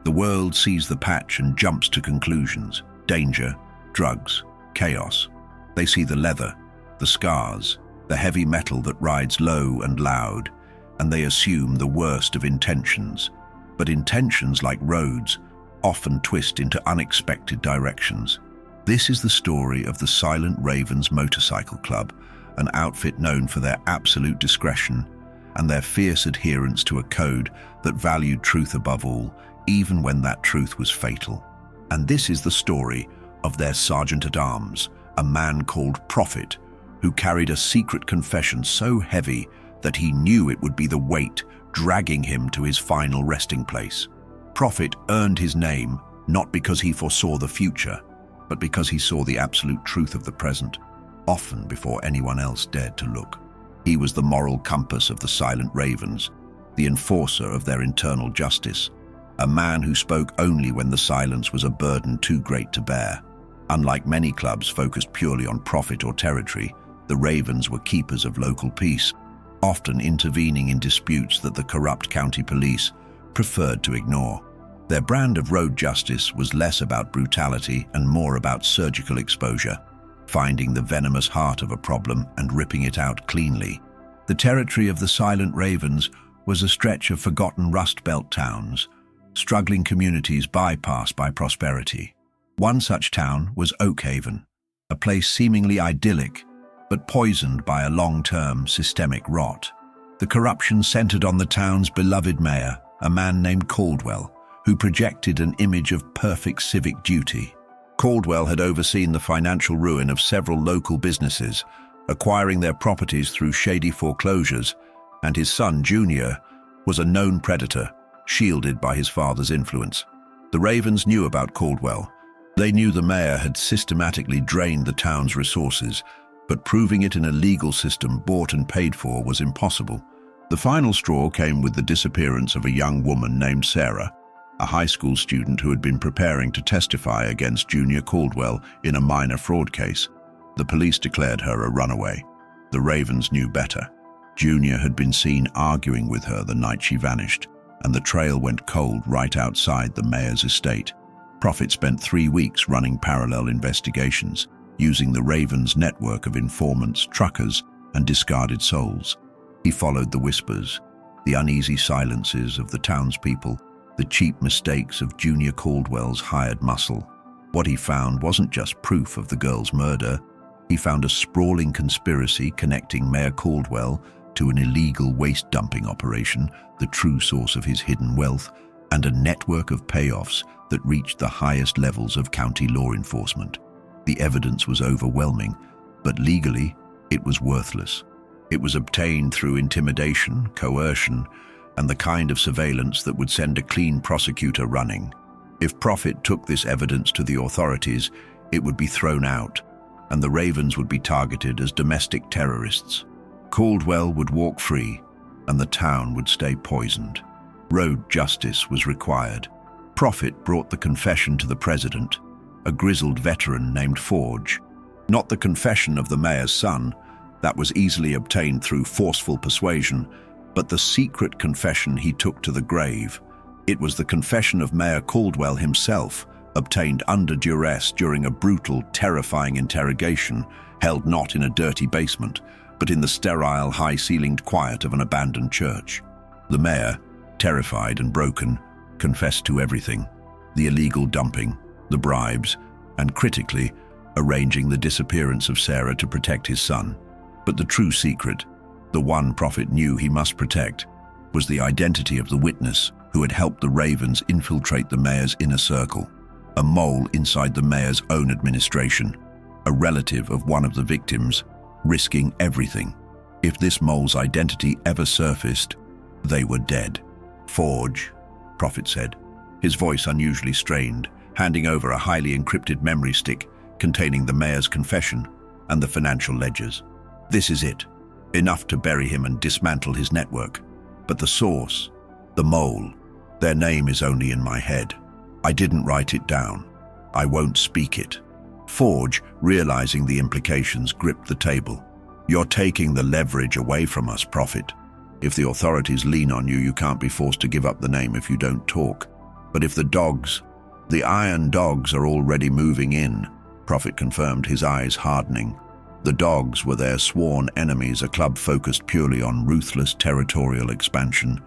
The world sees the patch and jumps to conclusions: danger, drugs, chaos. They see the leather, the scars, the heavy metal that rides low and loud, and they assume the worst of intentions. But intentions, like roads, often twist into unexpected directions. This is the story of the Silent Ravens Motorcycle Club, an outfit known for their absolute discretion and their fierce adherence to a code that valued truth above all, even when that truth was fatal. And this is the story of their Sergeant-at-Arms, a man called Prophet, who carried a secret confession so heavy that he knew it would be the weight dragging him to his final resting place. Prophet earned his name not because he foresaw the future, but because he saw the absolute truth of the present, often before anyone else dared to look. He was the moral compass of the Silent Ravens, the enforcer of their internal justice, a man who spoke only when the silence was a burden too great to bear. Unlike many clubs focused purely on profit or territory, the Ravens were keepers of local peace, often intervening in disputes that the corrupt county police preferred to ignore. Their brand of road justice was less about brutality and more about surgical exposure, finding the venomous heart of a problem and ripping it out cleanly. The territory of the Silent Ravens was a stretch of forgotten Rust Belt towns, struggling communities bypassed by prosperity. One such town was Oakhaven, a place seemingly idyllic, but poisoned by a long-term systemic rot. The corruption centered on the town's beloved mayor, a man named Caldwell, who projected an image of perfect civic duty. Caldwell had overseen the financial ruin of several local businesses, acquiring their properties through shady foreclosures, and his son, Junior, was a known predator, shielded by his father's influence. The Ravens knew about Caldwell. They knew the mayor had systematically drained the town's resources, but proving it in a legal system bought and paid for was impossible. The final straw came with the disappearance of a young woman named Sarah, a high school student who had been preparing to testify against Junior Caldwell in a minor fraud case. The police declared her a runaway. The Ravens knew better. Junior had been seen arguing with her the night she vanished, and the trail went cold right outside the mayor's estate. Prophet spent 3 weeks running parallel investigations, using the Ravens' network of informants, truckers, and discarded souls. He followed the whispers, the uneasy silences of the townspeople, the cheap mistakes of Junior Caldwell's hired muscle. What he found wasn't just proof of the girl's murder. He found a sprawling conspiracy connecting Mayor Caldwell to an illegal waste dumping operation, the true source of his hidden wealth, and a network of payoffs that reached the highest levels of county law enforcement. The evidence was overwhelming, but legally, it was worthless. It was obtained through intimidation, coercion, and the kind of surveillance that would send a clean prosecutor running. If Prophet took this evidence to the authorities, it would be thrown out, and the Ravens would be targeted as domestic terrorists. Caldwell would walk free, and the town would stay poisoned. Road justice was required. Prophet brought the confession to the president, a grizzled veteran named Forge. Not the confession of the mayor's son, that was easily obtained through forceful persuasion, but the secret confession he took to the grave. It was the confession of Mayor Caldwell himself, obtained under duress during a brutal, terrifying interrogation, held not in a dirty basement, but in the sterile, high-ceilinged quiet of an abandoned church. The mayor, terrified and broken, confessed to everything: the illegal dumping, the bribes, and critically, arranging the disappearance of Sarah to protect his son. But the true secret, the one Prophet knew he must protect, was the identity of the witness who had helped the Ravens infiltrate the mayor's inner circle, a mole inside the mayor's own administration, a relative of one of the victims, risking everything. If this mole's identity ever surfaced, they were dead. "Forge," Prophet said, his voice unusually strained, handing over a highly encrypted memory stick containing the mayor's confession and the financial ledgers. "This is it. Enough to bury him and dismantle his network. But the source, the mole, their name is only in my head. I didn't write it down. I won't speak it." Forge, realizing the implications, gripped the table. "You're taking the leverage away from us, Prophet. If the authorities lean on you, you can't be forced to give up the name if you don't talk." But if the iron dogs are already moving in, Prophet confirmed, his eyes hardening. The dogs were their sworn enemies, a club focused purely on ruthless territorial expansion,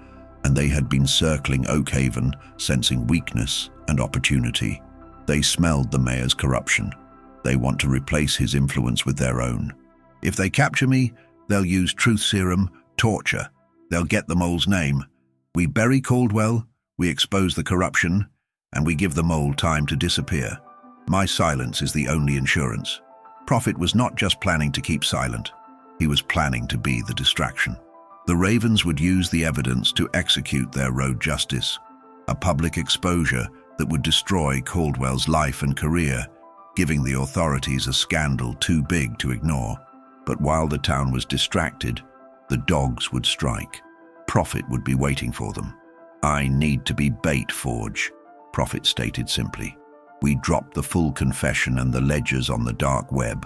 and they had been circling Oakhaven, sensing weakness and opportunity. They smelled the mayor's corruption. They want to replace his influence with their own. If they capture me, they'll use truth serum, torture. They'll get the mole's name. We bury Caldwell, we expose the corruption, and we give the mole time to disappear. My silence is the only insurance. Prophet was not just planning to keep silent. He was planning to be the distraction. The Ravens would use the evidence to execute their road justice, a public exposure that would destroy Caldwell's life and career, giving the authorities a scandal too big to ignore. But while the town was distracted, the dogs would strike. Prophet would be waiting for them. "I need to be bait, Forge," Prophet stated simply. "We dropped the full confession and the ledgers on the dark web.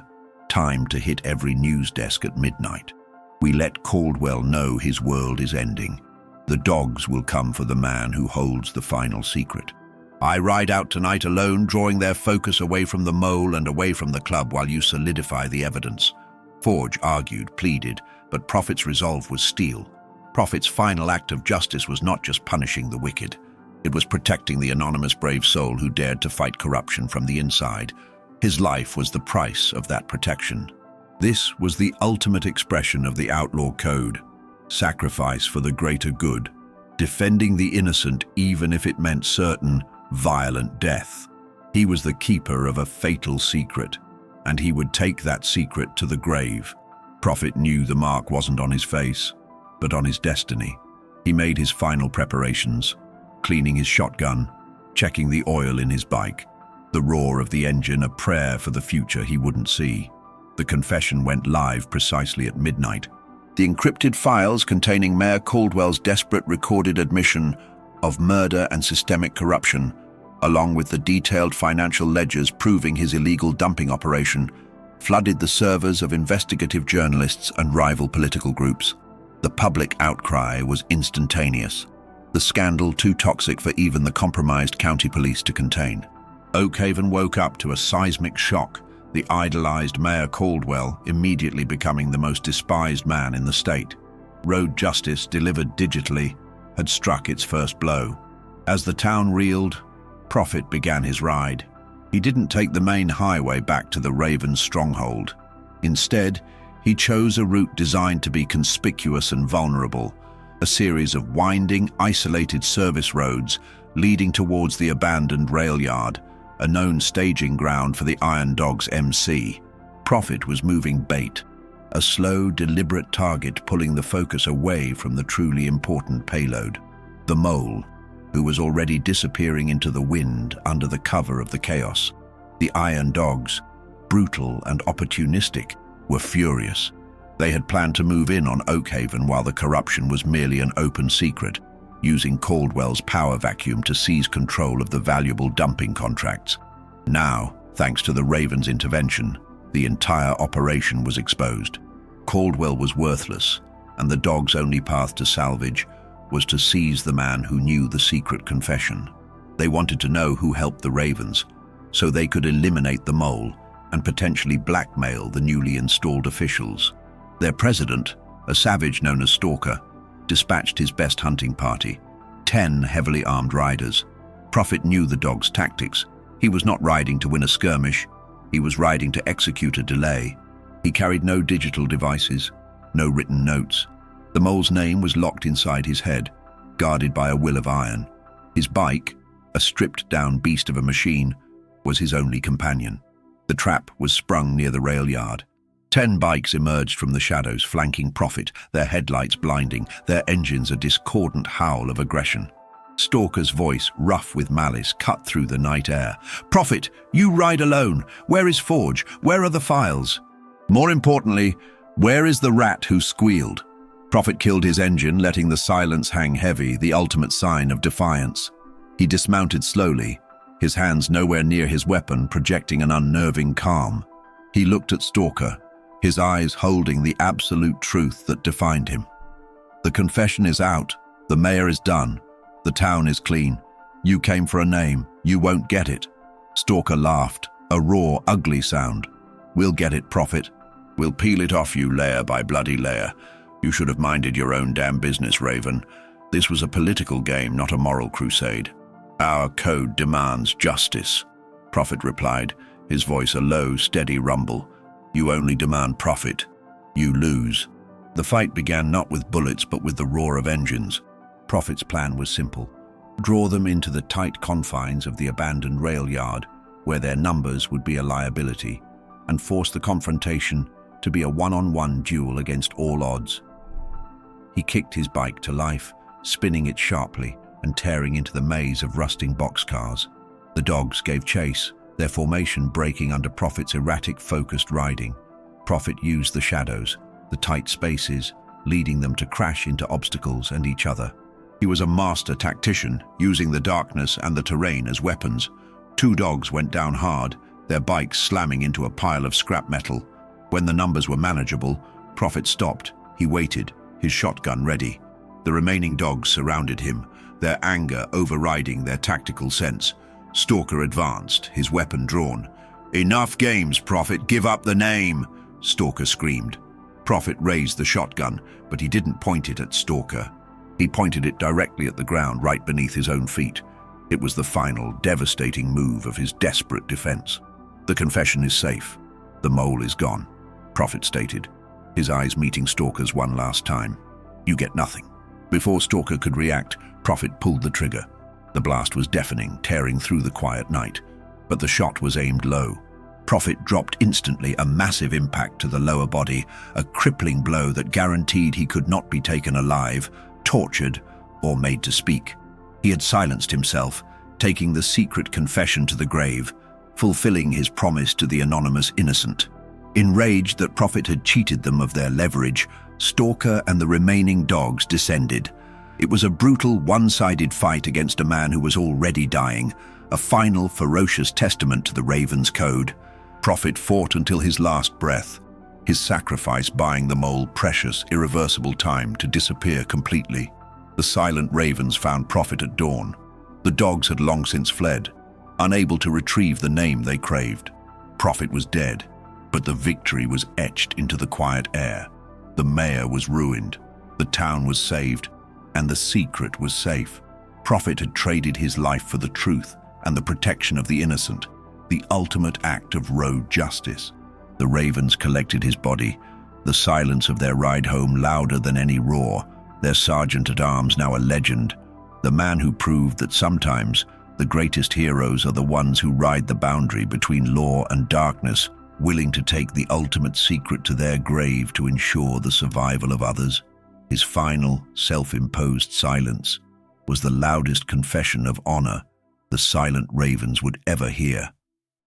Time to hit every news desk at midnight. We let Caldwell know his world is ending. The dogs will come for the man who holds the final secret. I ride out tonight alone, drawing their focus away from the mole and away from the club while you solidify the evidence." Forge argued, pleaded, but Prophet's resolve was steel. Prophet's final act of justice was not just punishing the wicked. It was protecting the anonymous brave soul who dared to fight corruption from the inside. His life was the price of that protection. This was the ultimate expression of the outlaw code. Sacrifice for the greater good. Defending the innocent even if it meant certain, violent death. He was the keeper of a fatal secret, and he would take that secret to the grave. Prophet knew the mark wasn't on his face, but on his destiny. He made his final preparations, cleaning his shotgun, checking the oil in his bike, the roar of the engine a prayer for the future he wouldn't see. The confession went live precisely at midnight. The encrypted files containing Mayor Caldwell's desperate recorded admission of murder and systemic corruption, along with the detailed financial ledgers proving his illegal dumping operation, flooded the servers of investigative journalists and rival political groups. The public outcry was instantaneous. The scandal too toxic for even the compromised county police to contain. Oakhaven woke up to a seismic shock, the idolized Mayor Caldwell immediately becoming the most despised man in the state. Road justice, delivered digitally, had struck its first blow. As the town reeled, Prophet began his ride. He didn't take the main highway back to the Ravens' stronghold. Instead, he chose a route designed to be conspicuous and vulnerable, a series of winding, isolated service roads leading towards the abandoned rail yard, a known staging ground for the Iron Dog's MC. Prophet was moving bait, a slow, deliberate target pulling the focus away from the truly important payload. The mole, who was already disappearing into the wind under the cover of the chaos. The Iron Dogs, brutal and opportunistic, were furious. They had planned to move in on Oakhaven while the corruption was merely an open secret, using Caldwell's power vacuum to seize control of the valuable dumping contracts. Now, thanks to the Ravens' intervention, the entire operation was exposed. Caldwell was worthless, and the dogs' only path to salvage was to seize the man who knew the secret confession. They wanted to know who helped the Ravens, so they could eliminate the mole and potentially blackmail the newly installed officials. Their president, a savage known as Stalker, dispatched his best hunting party, 10 heavily armed riders. Prophet knew the dog's tactics. He was not riding to win a skirmish. He was riding to execute a delay. He carried no digital devices, no written notes. The mole's name was locked inside his head, guarded by a will of iron. His bike, a stripped-down beast of a machine, was his only companion. The trap was sprung near the rail yard. 10 bikes emerged from the shadows, flanking Prophet, their headlights blinding, their engines a discordant howl of aggression. Stalker's voice, rough with malice, cut through the night air. "Prophet, you ride alone. Where is Forge? Where are the files? More importantly, where is the rat who squealed?" Prophet killed his engine, letting the silence hang heavy, the ultimate sign of defiance. He dismounted slowly, his hands nowhere near his weapon, projecting an unnerving calm. He looked at Stalker, his eyes holding the absolute truth that defined him. "The confession is out. The mayor is done. The town is clean. You came for a name. You won't get it. Stalker laughed, a raw, ugly sound. We'll get it, Prophet. We'll peel it off you layer by bloody layer. You should have minded your own damn business, Raven. This was a political game, not a moral crusade. Our code demands justice, Prophet replied, his voice a low, steady rumble. You only demand profit. You lose. The fight began not with bullets but with the roar of engines. Prophet's plan was simple. Draw them into the tight confines of the abandoned rail yard, where their numbers would be a liability, and force the confrontation to be a one-on-one duel against all odds. He kicked his bike to life, spinning it sharply and tearing into the maze of rusting boxcars. The dogs gave chase, their formation breaking under Prophet's erratic, focused riding. Prophet used the shadows, the tight spaces, leading them to crash into obstacles and each other. He was a master tactician, using the darkness and the terrain as weapons. Two dogs went down hard, their bikes slamming into a pile of scrap metal. When the numbers were manageable, Prophet stopped. He waited, his shotgun ready. The remaining dogs surrounded him, their anger overriding their tactical sense. Stalker advanced, his weapon drawn. "Enough games, Prophet, give up the name!" Stalker screamed. Prophet raised the shotgun, but he didn't point it at Stalker. He pointed it directly at the ground right beneath his own feet. It was the final, devastating move of his desperate defense. "The confession is safe. The mole is gone," Prophet stated, his eyes meeting Stalker's one last time. "You get nothing." Before Stalker could react, Prophet pulled the trigger. The blast was deafening, tearing through the quiet night. But the shot was aimed low. Prophet dropped instantly, a massive impact to the lower body, a crippling blow that guaranteed he could not be taken alive, tortured, or made to speak. He had silenced himself, taking the secret confession to the grave, fulfilling his promise to the anonymous innocent. Enraged that Prophet had cheated them of their leverage, Stalker and the remaining dogs descended. It was a brutal, one-sided fight against a man who was already dying, a final, ferocious testament to the Raven's code. Prophet fought until his last breath, his sacrifice buying the mole precious, irreversible time to disappear completely. The silent ravens found Prophet at dawn. The dogs had long since fled, unable to retrieve the name they craved. Prophet was dead, but the victory was etched into the quiet air. The mayor was ruined, the town was saved, and the secret was safe. Prophet had traded his life for the truth and the protection of the innocent, the ultimate act of road justice. The ravens collected his body, the silence of their ride home louder than any roar, their sergeant-at-arms now a legend, the man who proved that sometimes the greatest heroes are the ones who ride the boundary between law and darkness, willing to take the ultimate secret to their grave to ensure the survival of others. His final, self-imposed silence was the loudest confession of honor the silent ravens would ever hear.